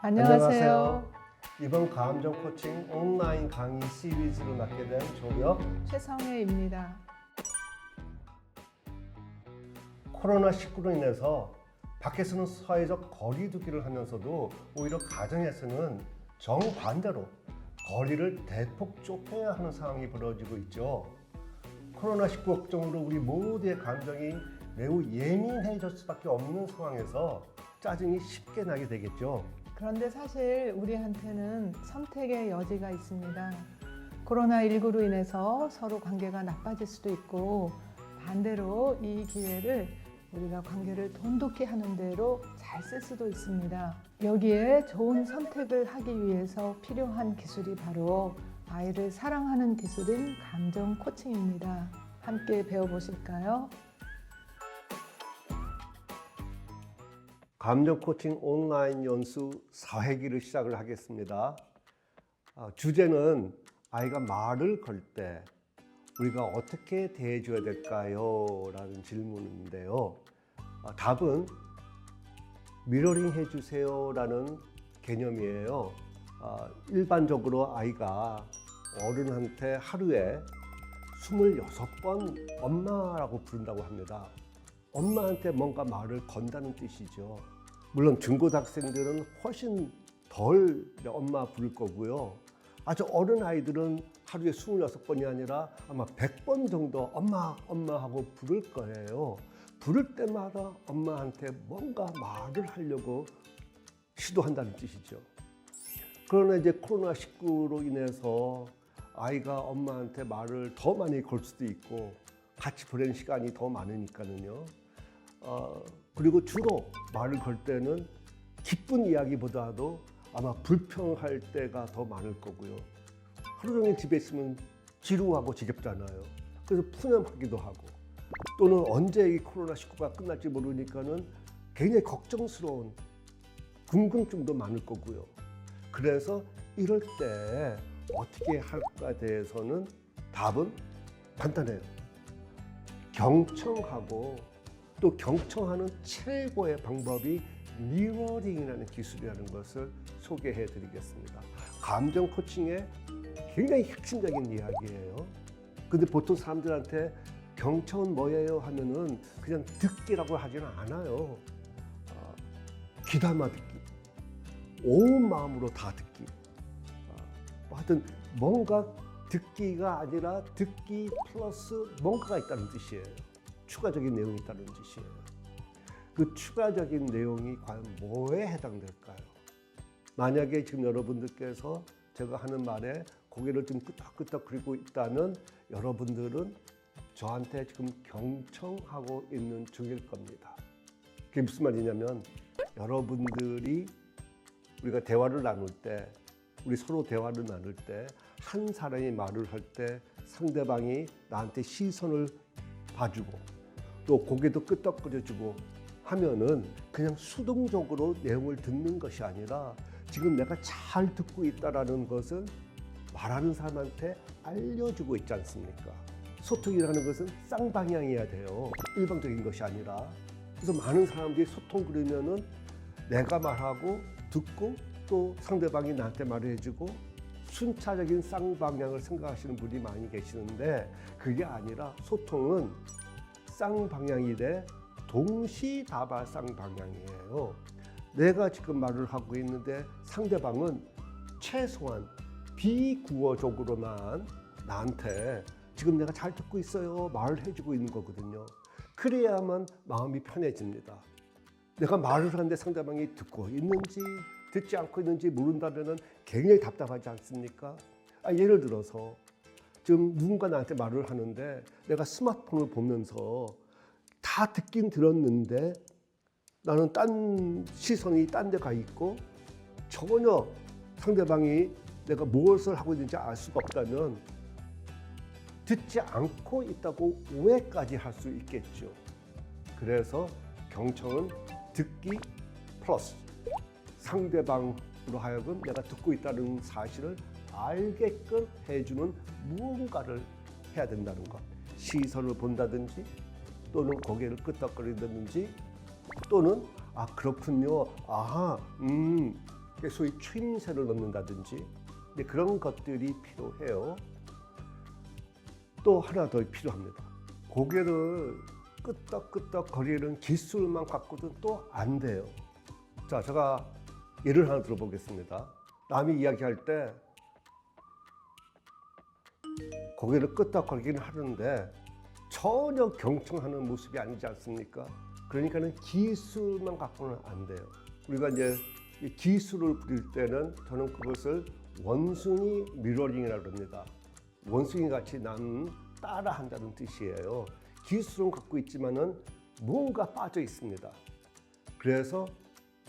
안녕하세요. 이번 감정 코칭 온라인 강의 시리즈를 맡게 된 조혁 최성혜입니다. 코로나19로 인해서 밖에서는 사회적 거리 두기를 하면서도 오히려 가정에서는 정반대로 거리를 대폭 좁혀야 하는 상황이 벌어지고 있죠. 코로나19 걱정으로 우리 모두의 감정이 매우 예민해질 수밖에 없는 상황에서 짜증이 쉽게 나게 되겠죠. 그런데 사실 우리한테는 선택의 여지가 있습니다. 코로나19로 인해서 서로 관계가 나빠질 수도 있고, 반대로 이 기회를 우리가 관계를 돈독히 하는 대로 잘 쓸 수도 있습니다. 여기에 좋은 선택을 하기 위해서 필요한 기술이 바로 아이를 사랑하는 기술인 감정 코칭입니다. 함께 배워보실까요? 감정 코칭 온라인 연수 4회기를 시작을 하겠습니다. 주제는 아이가 말을 걸 때 우리가 어떻게 대해줘야 될까요? 라는 질문인데요. 답은 미러링 해주세요 라는 개념이에요. 일반적으로 아이가 어른한테 하루에 26번 엄마라고 부른다고 합니다. 엄마한테 뭔가 말을 건다는 뜻이죠. 물론 중고등학생들은 훨씬 덜 엄마 부를 거고요. 아주 어른 아이들은 하루에 26번이 아니라 아마 100번 정도 엄마 하고 부를 거예요. 부를 때마다 엄마한테 뭔가 말을 하려고 시도한다는 뜻이죠. 그러나 이제 코로나19로 인해서 아이가 엄마한테 말을 더 많이 걸 수도 있고 같이 보내는 시간이 더 많으니까는요. 그리고 주로 말을 걸 때는 기쁜 이야기보다도 아마 불평할 때가 더 많을 거고요. 하루 종일 집에 있으면 지루하고 지겹잖아요. 그래서 푸념하기도 하고, 또는 언제 이 코로나19가 끝날지 모르니까는 굉장히 걱정스러운 궁금증도 많을 거고요. 그래서 이럴 때 어떻게 할까에 대해서는 답은 간단해요. 경청하고, 또 경청하는 최고의 방법이 미러링이라는 기술이라는 것을 소개해 드리겠습니다. 감정 코칭의 굉장히 핵심적인 이야기예요. 근데 보통 사람들한테 경청은 뭐예요 하면은 그냥 듣기라고 하지는 않아요. 귀담아 듣기, 온 마음으로 다 듣기. 하여튼 뭔가 듣기가 아니라 듣기 플러스 뭔가가 있다는 뜻이에요. 추가적인 내용이 있다는 뜻이에요. 그 추가적인 내용이 과연 뭐에 해당될까요? 만약에 지금 여러분들께서 제가 하는 말에 고개를 좀 끄덕끄덕거리고 있다면 여러분들은 저한테 지금 경청하고 있는 중일 겁니다. 그게 무슨 말이냐면, 여러분들이 우리가 대화를 나눌 때, 우리 서로 대화를 나눌 때 한 사람이 말을 할 때 상대방이 나한테 시선을 봐주고 또 고개도 끄덕거려주고 하면은 그냥 수동적으로 내용을 듣는 것이 아니라 지금 내가 잘 듣고 있다라는 것을 말하는 사람한테 알려주고 있지 않습니까? 소통이라는 것은 쌍방향이어야 돼요. 일방적인 것이 아니라. 그래서 많은 사람들이 소통 그러면은 내가 말하고 듣고 또 상대방이 나한테 말을 해주고 순차적인 쌍방향을 생각하시는 분이 많이 계시는데, 그게 아니라 소통은 쌍방향이 돼 동시다발 쌍방향이에요. 내가 지금 말을 하고 있는데 상대방은 최소한 비구어적으로만 나한테 지금 내가 잘 듣고 있어요 말을 해주고 있는 거거든요. 그래야만 마음이 편해집니다. 내가 말을 하는데 상대방이 듣고 있는지 듣지 않고 있는지 모른다면 굉장히 답답하지 않습니까? 예를 들어서 지금 누군가 나한테 말을 하는데 내가 스마트폰을 보면서 다 듣긴 들었는데 나는 시선이 딴 데 가 있고 전혀 상대방이 내가 무엇을 하고 있는지 알 수가 없다면 듣지 않고 있다고 오해까지 할 수 있겠죠. 그래서 경청은 듣기 플러스 상대방으로 하여금 내가 듣고 있다는 사실을 알게끔 해주는 무언가를 해야 된다는 것. 시선을 본다든지 또는 고개를 끄덕거리든지 또는 그렇군요. 소위 추임새를 넣는다든지 그런 것들이 필요해요. 또 하나 더 필요합니다. 고개를 끄덕끄덕 거리는 기술만 갖고도 또 안 돼요. 자, 제가 예를 하나 들어보겠습니다. 남이 이야기할 때 고개를 끄덕거리긴 하는데 전혀 경청하는 모습이 아니지 않습니까? 그러니까는 기술만 갖고는 안 돼요. 우리가 이제 이 기술을 부릴 때는 저는 그것을 원숭이 미러링이라고 합니다. 원숭이 같이 남 따라한다는 뜻이에요. 기술은 갖고 있지만은 뭔가 빠져 있습니다. 그래서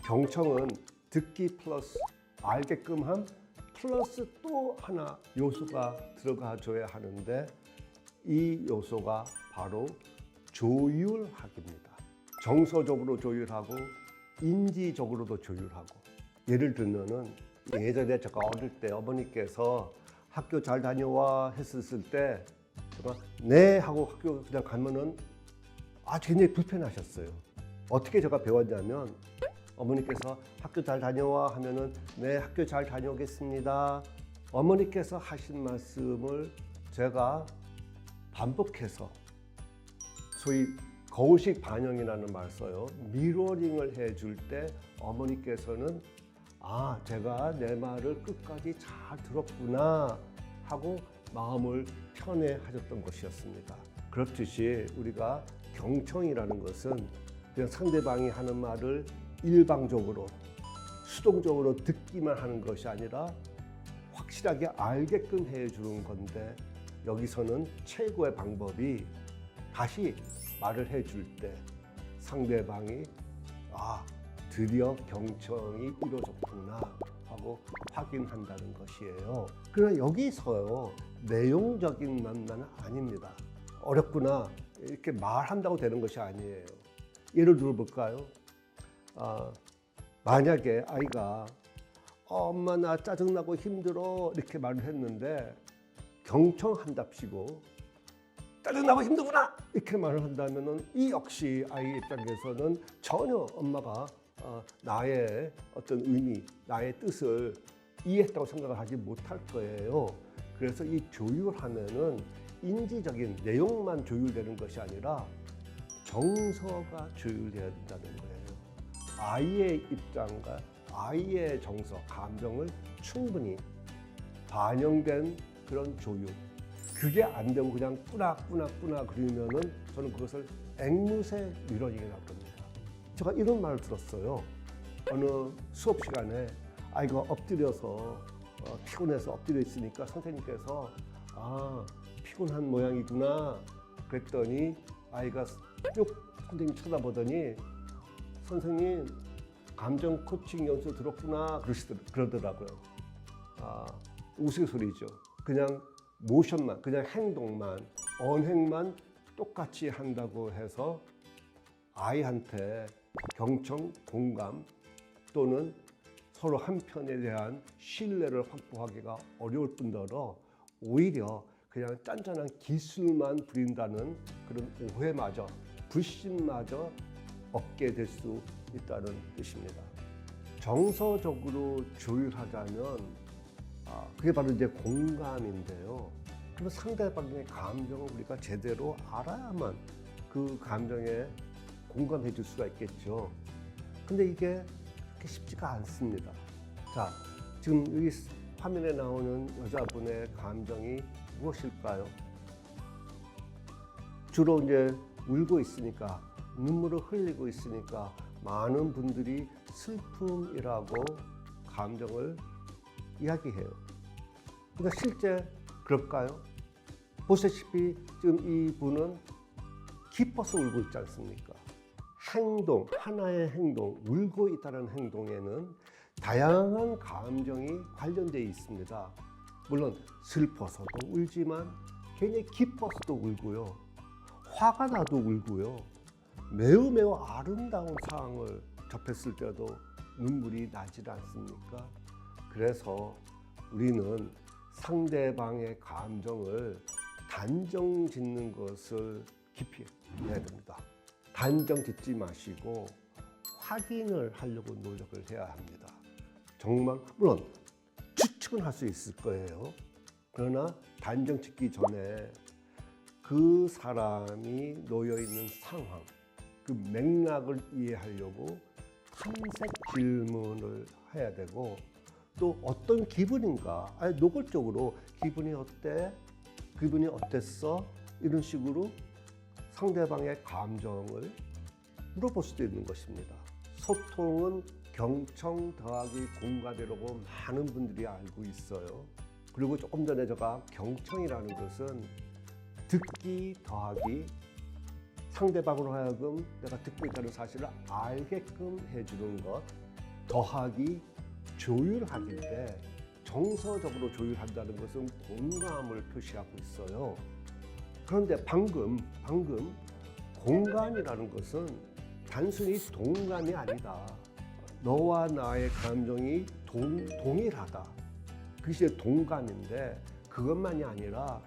경청은 듣기 플러스 알게끔 함 플러스 또 하나 요소가 들어가 줘야 하는데 이 요소가 바로 조율하기입니다. 정서적으로 조율하고 인지적으로도 조율하고. 예를 들면은 예전에 제가 어릴 때 어머니께서 학교 잘 다녀와 했었을 때 제가 네 하고 학교 그냥 가면은 굉장히 불편하셨어요. 어떻게 제가 배웠냐면 어머니께서 학교 잘 다녀와 하면은 네 학교 잘 다녀오겠습니다. 어머니께서 하신 말씀을 제가 반복해서 소위 거울식 반영이라는 말 써요. 미러링을 해줄 때 어머니께서는 제가 내 말을 끝까지 잘 들었구나 하고 마음을 편해하셨던 것이었습니다. 그렇듯이 우리가 경청이라는 것은 그냥 상대방이 하는 말을 일방적으로 수동적으로 듣기만 하는 것이 아니라 확실하게 알게끔 해주는 건데 여기서는 최고의 방법이 다시 말을 해줄 때 상대방이 드디어 경청이 이루어졌구나 하고 확인한다는 것이에요. 그러나 여기서요 내용적인 것만은 아닙니다. 어렵구나 이렇게 말한다고 되는 것이 아니에요. 예를 들어볼까요? 만약에 아이가 엄마 나 짜증나고 힘들어 이렇게 말을 했는데 경청한답시고 짜증나고 힘들구나 이렇게 말을 한다면은 이 역시 아이 입장에서는 전혀 엄마가 나의 어떤 의미, 나의 뜻을 이해했다고 생각을 하지 못할 거예요. 그래서 이 조율하면은 인지적인 내용만 조율되는 것이 아니라 정서가 조율돼야 된다는 거예요. 아이의 입장과 아이의 정서, 감정을 충분히 반영된 그런 조율. 그게 안 되고 그냥 꾸낙 그리면은 저는 그것을 앵무새 미러링이라고 합니다. 제가 이런 말을 들었어요. 어느 수업 시간에 아이가 엎드려서 피곤해서 엎드려 있으니까 선생님께서 피곤한 모양이구나 그랬더니 아이가 쭉 선생님 쳐다보더니 선생님 감정 코칭 연수 들었구나 그러더라고요. 우스갯소리죠. 그냥 모션만, 그냥 행동만, 언행만 똑같이 한다고 해서 아이한테 경청, 공감 또는 서로 한편에 대한 신뢰를 확보하기가 어려울 뿐더러 오히려 그냥 짠짠한 기술만 부린다는 그런 오해마저, 불신마저 얻게 될 수 있다는 뜻입니다. 정서적으로 조율하자면 그게 바로 이제 공감인데요. 그럼 상대방의 감정을 우리가 제대로 알아야만 그 감정에 공감해 줄 수가 있겠죠. 근데 이게 그렇게 쉽지가 않습니다. 자, 지금 여기 화면에 나오는 여자분의 감정이 무엇일까요? 주로 이제 울고 있으니까, 눈물을 흘리고 있으니까 많은 분들이 슬픔이라고 감정을 이야기해요. 그러니까 실제 그럴까요? 보시다시피 지금 이 분은 기뻐서 울고 있지 않습니까? 행동, 하나의 행동, 울고 있다는 행동에는 다양한 감정이 관련되어 있습니다. 물론 슬퍼서도 울지만 굉장히 기뻐서도 울고요. 화가 나도 울고요. 매우 아름다운 상황을 접했을 때도 눈물이 나질 않습니까? 그래서 우리는 상대방의 감정을 단정 짓는 것을 깊이 해야 됩니다. 단정 짓지 마시고 확인을 하려고 노력을 해야 합니다. 정말 물론 추측은 할 수 있을 거예요. 그러나 단정 짓기 전에 그 사람이 놓여 있는 상황, 그 맥락을 이해하려고 탐색 질문을 해야 되고 또 어떤 기분인가, 아니 노골적으로 기분이 어때? 기분이 어땠어? 이런 식으로 상대방의 감정을 물어볼 수도 있는 것입니다. 소통은 경청 더하기 공감이라고 많은 분들이 알고 있어요. 그리고 조금 전에 제가 경청이라는 것은 듣기 더하기 상대방으로 하여금 내가 듣고 있다는 사실을 알게끔 해주는 것 더하기 조율하기인데 정서적으로 조율한다는 것은 공감을 표시하고 있어요. 그런데 방금 공감이라는 것은 단순히 동감이 아니다. 너와 나의 감정이 동일하다. 그것이 동감인데 그것만이 아니라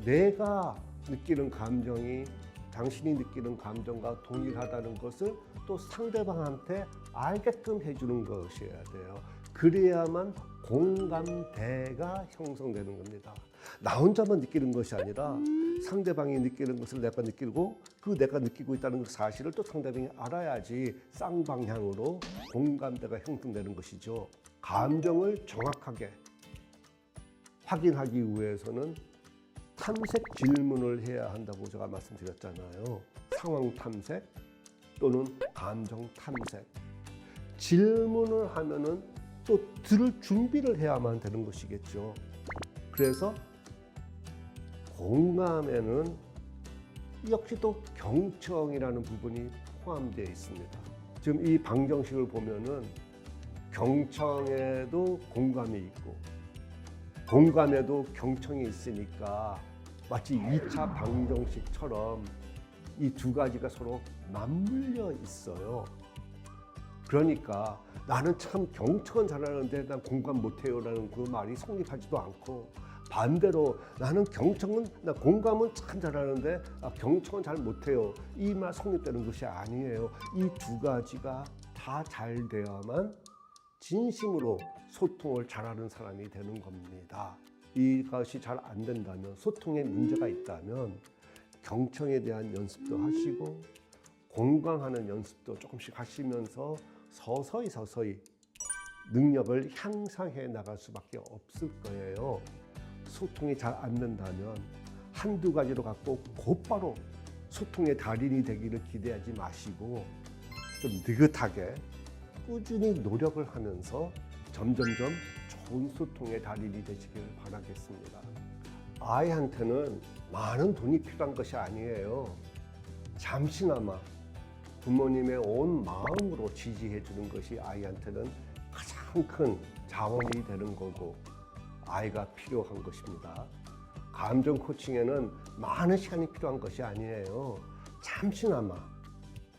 내가 느끼는 감정이 당신이 느끼는 감정과 동일하다는 것을 또 상대방한테 알게끔 해주는 것이어야 돼요. 그래야만 공감대가 형성되는 겁니다. 나 혼자만 느끼는 것이 아니라 상대방이 느끼는 것을 내가 느끼고 그 내가 느끼고 있다는 그 사실을 또 상대방이 알아야지 쌍방향으로 공감대가 형성되는 것이죠. 감정을 정확하게 확인하기 위해서는 탐색 질문을 해야 한다고 제가 말씀드렸잖아요. 상황 탐색 또는 감정 탐색. 질문을 하면은 또 들을 준비를 해야만 되는 것이겠죠. 그래서 공감에는 역시 또 경청이라는 부분이 포함되어 있습니다. 지금 이 방정식을 보면은 경청에도 공감이 있고 공감에도 경청이 있으니까 마치 2차 방정식처럼 이 두 가지가 서로 맞물려 있어요. 그러니까 나는 참 경청은 잘하는데 난 공감 못해요라는 그 말이 성립하지도 않고 반대로 나는 나 공감은 참 잘하는데 경청은 잘 못해요. 이 말 성립되는 것이 아니에요. 이 두 가지가 다 잘 되어야만 진심으로 소통을 잘하는 사람이 되는 겁니다. 이것이 잘 안 된다면 소통에 문제가 있다면 경청에 대한 연습도 하시고 공감하는 연습도 조금씩 하시면서 서서히 능력을 향상해 나갈 수밖에 없을 거예요. 소통이 잘 안 된다면 한두 가지로 갖고 곧바로 소통의 달인이 되기를 기대하지 마시고 좀 느긋하게 꾸준히 노력을 하면서 점점점 좋은 소통의 달인이 되시길 바라겠습니다. 아이한테는 많은 돈이 필요한 것이 아니에요. 잠시나마 부모님의 온 마음으로 지지해 주는 것이 아이한테는 가장 큰 자원이 되는 거고 아이가 필요한 것입니다. 감정 코칭에는 많은 시간이 필요한 것이 아니에요. 잠시나마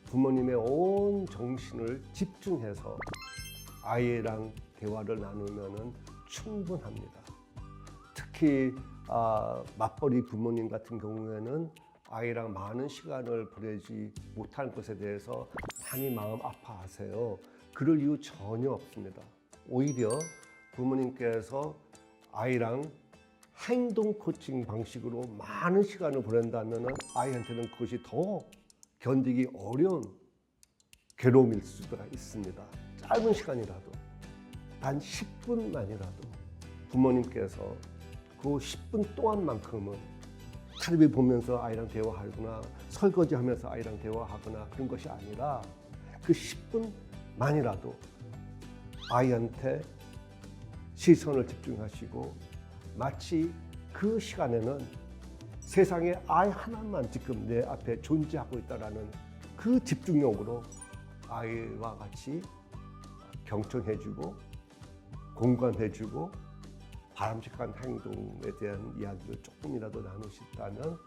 부모님의 온 정신을 집중해서 아이랑 대화를 나누면 충분합니다. 특히 맞벌이 부모님 같은 경우에는 아이랑 많은 시간을 보내지 못할 것에 대해서 많이 마음 아파하세요. 그럴 이유 전혀 없습니다. 오히려 부모님께서 아이랑 행동 코칭 방식으로 많은 시간을 보낸다면 아이한테는 그것이 더 견디기 어려운 괴로움일 수가 있습니다. 짧은 시간이라도 단 10분만이라도 부모님께서 그 10분 동안만큼은 텔레비 보면서 아이랑 대화하거나 설거지하면서 아이랑 대화하거나 그런 것이 아니라 그 10분만이라도 아이한테 시선을 집중하시고 마치 그 시간에는 세상에 아이 하나만 지금 내 앞에 존재하고 있다는 그 집중력으로 아이와 같이 경청해주고 공감해주고 바람직한 행동에 대한 이야기를 조금이라도 나누셨다면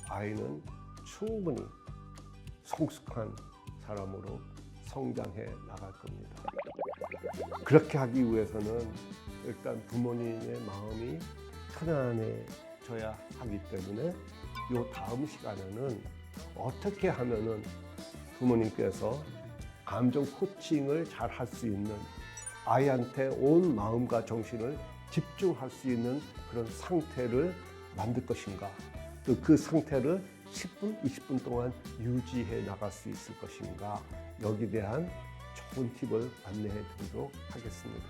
아이는 충분히 성숙한 사람으로 성장해 나갈 겁니다. 그렇게 하기 위해서는 일단 부모님의 마음이 편안해져야 하기 때문에 이 다음 시간에는 어떻게 하면은 부모님께서 감정 코칭을 잘 할 수 있는 아이한테 온 마음과 정신을 집중할 수 있는 그런 상태를 만들 것인가, 또 그 상태를 10분, 20분 동안 유지해 나갈 수 있을 것인가, 여기에 대한 좋은 팁을 안내해 드리도록 하겠습니다.